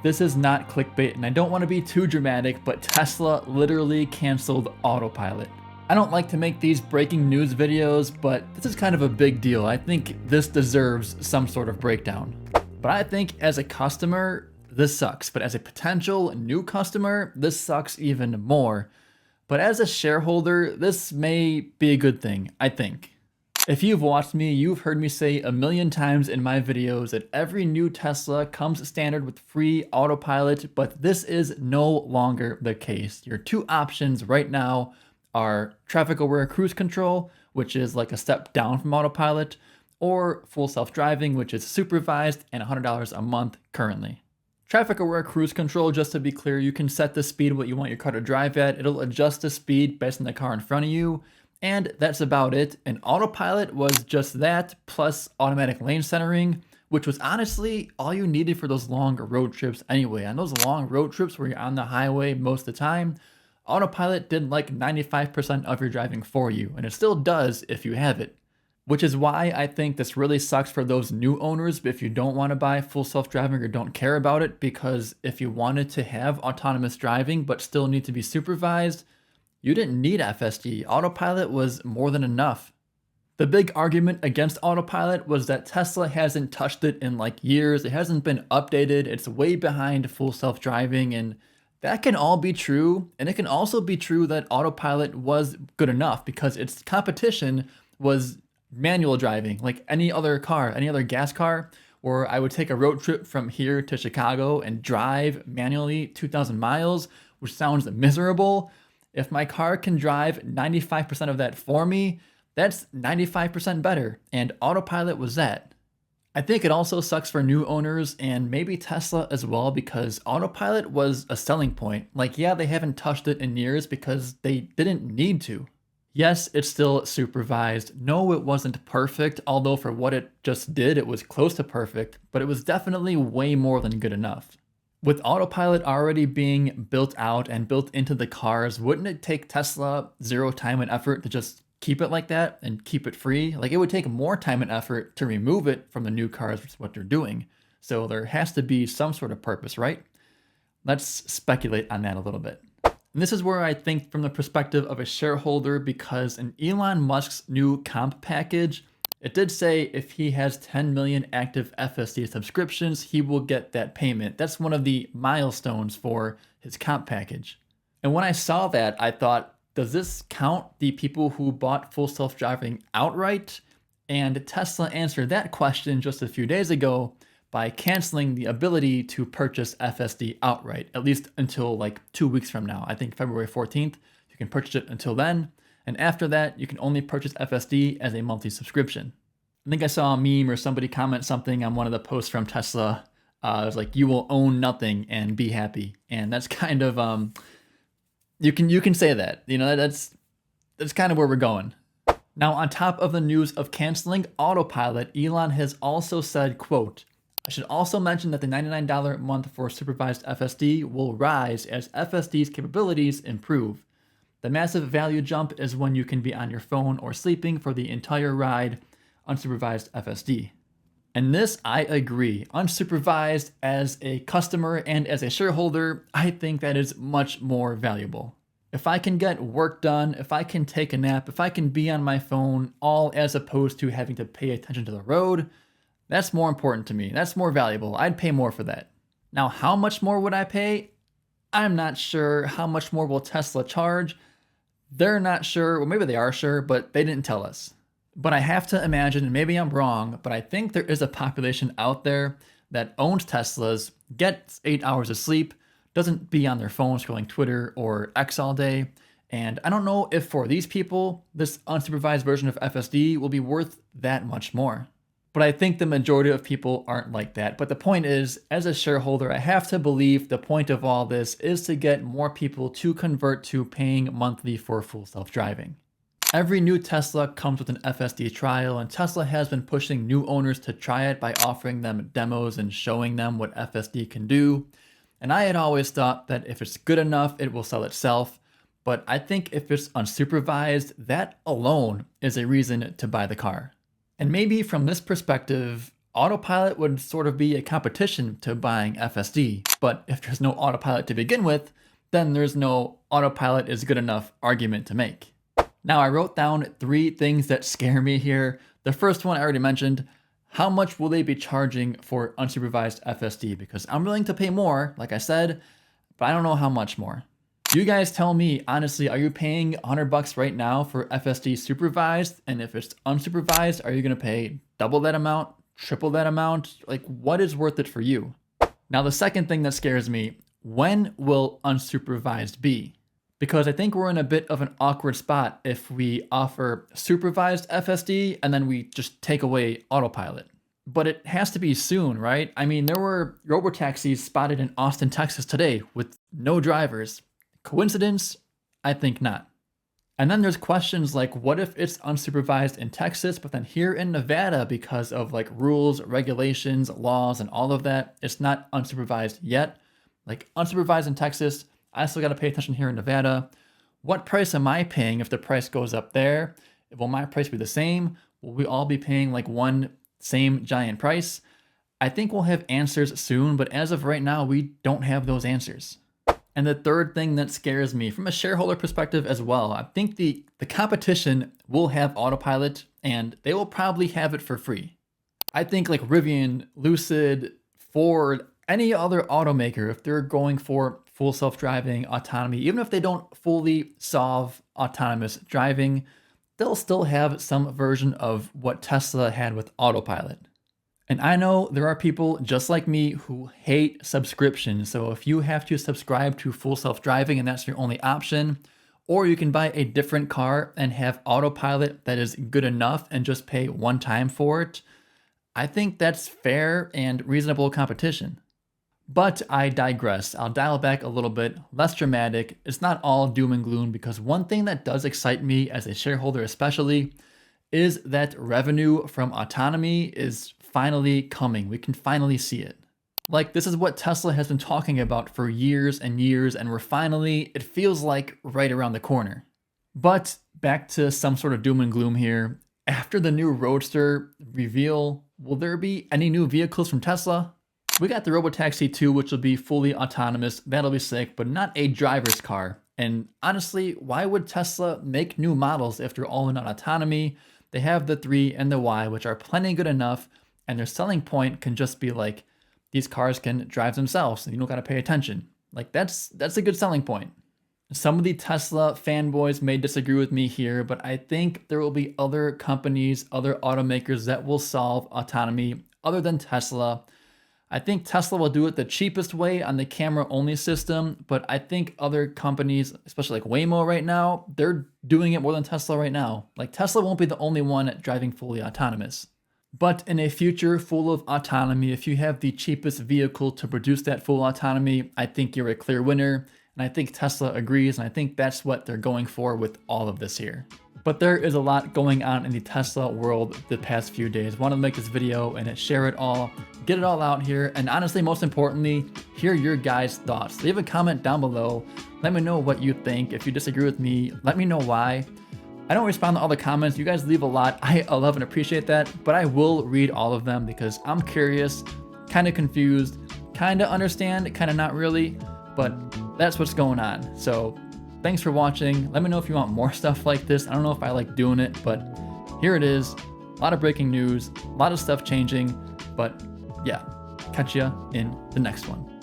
This is not clickbait, and I don't want to be too dramatic, but Tesla literally canceled Autopilot. I don't like to make these breaking news videos, but this is kind of a big deal. I think this deserves some sort of breakdown. But I think as a customer, this sucks. But as a potential new customer, this sucks even more. But as a shareholder, this may be a good thing, I think. If you've watched me, you've heard me say a million times in my videos that every new Tesla comes standard with free autopilot, but this is no longer the case. Your two options right now are traffic aware cruise control, which is like a step down from autopilot, or full self-driving, which is supervised and $100 a month currently. Traffic aware cruise control, just to be clear, you can set the speed what you want your car to drive at. It'll adjust the speed based on the car in front of you. And that's about it. And autopilot was just that, plus automatic lane centering, which was honestly all you needed for those long road trips anyway. On those long road trips where you're on the highway most of the time, autopilot did like 95% of your driving for you, and it still does if you have it. Which is why I think this really sucks for those new owners if you don't want to buy full self-driving or don't care about it, because if you wanted to have autonomous driving but still need to be supervised, you didn't need FSD. Autopilot was more than enough. The big argument against autopilot was that Tesla hasn't touched it in like years. It hasn't been updated. It's way behind full self-driving, and that can all be true. And it can also be true that autopilot was good enough because its competition was manual driving, like any other car, any other gas car, where I would take a road trip from here to Chicago and drive manually 2,000 miles, which sounds miserable. If my car can drive 95% of that for me, that's 95% better, and autopilot was that. I think it also sucks for new owners and maybe Tesla as well, because autopilot was a selling point. Like, yeah, they haven't touched it in years because they didn't need to. Yes, it's still supervised. No, it wasn't perfect, although for what it just did, it was close to perfect, but it was definitely way more than good enough. With autopilot already being built out and built into the cars, wouldn't it take Tesla zero time and effort to just keep it like that and keep it free? Like, it would take more time and effort to remove it from the new cars, which is what they're doing. So there has to be some sort of purpose, right? Let's speculate on that a little bit. And this is where I think from the perspective of a shareholder, because in Elon Musk's new comp package, it did say if he has 10 million active FSD subscriptions, he will get that payment. That's one of the milestones for his comp package. And when I saw that, I thought, does this count the people who bought full self-driving outright? And Tesla answered that question just a few days ago by canceling the ability to purchase FSD outright, at least until like 2 weeks from now. I think February 14th, you can purchase it until then. And after that, you can only purchase FSD as a monthly subscription. I think I saw a meme or somebody comment something on one of the posts from Tesla. It was like, you will own nothing and be happy. And that's kind of, you can say that, you know, that's kind of where we're going. Now, on top of the news of canceling autopilot, Elon has also said, quote, I should also mention that the $99 a month for supervised FSD will rise as FSD's capabilities improve. The massive value jump is when you can be on your phone or sleeping for the entire ride, unsupervised FSD. And this, I agree. Unsupervised, as a customer and as a shareholder, I think that is much more valuable. If I can get work done, if I can take a nap, if I can be on my phone, all as opposed to having to pay attention to the road, that's more important to me. That's more valuable. I'd pay more for that. Now, how much more would I pay? I'm not sure. How much more will Tesla charge? They're not sure. Well, maybe they are sure, but they didn't tell us. But I have to imagine, and maybe I'm wrong, but I think there is a population out there that owns Teslas, gets 8 hours of sleep, doesn't be on their phone scrolling Twitter or X all day. And I don't know if for these people, this unsupervised version of FSD will be worth that much more. But I think the majority of people aren't like that. But the point is, as a shareholder, I have to believe the point of all this is to get more people to convert to paying monthly for full self-driving. Every new Tesla comes with an FSD trial, and Tesla has been pushing new owners to try it by offering them demos and showing them what FSD can do. And I had always thought that if it's good enough, it will sell itself. But I think if it's unsupervised, that alone is a reason to buy the car. And maybe from this perspective, Autopilot would sort of be a competition to buying FSD, but if there's no Autopilot to begin with, then there's no Autopilot is good enough argument to make. Now I wrote down 3 things that scare me here. The first one I already mentioned, how much will they be charging for unsupervised FSD? Because I'm willing to pay more, like I said, but I don't know how much more. You guys tell me, honestly, are you paying $100 right now for FSD supervised? And if it's unsupervised, are you gonna pay double that amount, triple that amount? Like, what is worth it for you? Now, the second thing that scares me, when will unsupervised be? Because I think we're in a bit of an awkward spot if we offer supervised FSD and then we just take away Autopilot. But it has to be soon, right? I mean, there were robotaxis spotted in Austin, Texas today with no drivers. Coincidence? I think not. And then there's questions like, what if it's unsupervised in Texas, but then here in Nevada, because of like rules, regulations, laws, and all of that, it's not unsupervised yet. Like unsupervised in Texas, I still got to pay attention here in Nevada. What price am I paying if the price goes up there? Will my price be the same? Will we all be paying like one same giant price? I think we'll have answers soon, but as of right now, we don't have those answers. And the third thing that scares me from a shareholder perspective as well, I think the competition will have Autopilot and they will probably have it for free. I think like Rivian, Lucid, Ford, any other automaker, if they're going for full self-driving autonomy, even if they don't fully solve autonomous driving, they'll still have some version of what Tesla had with Autopilot. And I know there are people just like me who hate subscriptions. So if you have to subscribe to full self-driving and that's your only option, or you can buy a different car and have Autopilot that is good enough and just pay one time for it, I think that's fair and reasonable competition. But I digress. I'll dial back a little bit, less dramatic. It's not all doom and gloom, because one thing that does excite me as a shareholder especially is that revenue from autonomy is finally coming. We can finally see it. Like, this is what Tesla has been talking about for years and years, and we're finally, it feels like, right around the corner. But back to some sort of doom and gloom here. After the new Roadster reveal, will there be any new vehicles from Tesla? We got the Robotaxi 2, which will be fully autonomous. That'll be sick, but not a driver's car. And honestly, why would Tesla make new models if they're all in on autonomy? They have the 3 and the Y, which are plenty good enough, and their selling point can just be like, these cars can drive themselves, and you don't gotta pay attention. Like, that's a good selling point. Some of the Tesla fanboys may disagree with me here, but I think there will be other companies, other automakers that will solve autonomy other than Tesla. I think Tesla will do it the cheapest way on the camera-only system, but I think other companies, especially like Waymo right now, they're doing it more than Tesla right now. Like, Tesla won't be the only one driving fully autonomous. But in a future full of autonomy, if you have the cheapest vehicle to produce that full autonomy, I think you're a clear winner. And I think Tesla agrees, and I think that's what they're going for with all of this here. But there is a lot going on in the Tesla world the past few days. Want to make this video and share it all, get it all out here, and honestly, most importantly, hear your guys' thoughts. Leave a comment down below. Let me know what you think. If you disagree with me, let me know why. I don't respond to all the comments. You guys leave a lot. I love and appreciate that, but I will read all of them because I'm curious, kind of confused, kind of understand, kind of not really, but that's what's going on. So thanks for watching. Let me know if you want more stuff like this. I don't know if I like doing it, but here it is. A lot of breaking news, a lot of stuff changing, but yeah, catch ya in the next one.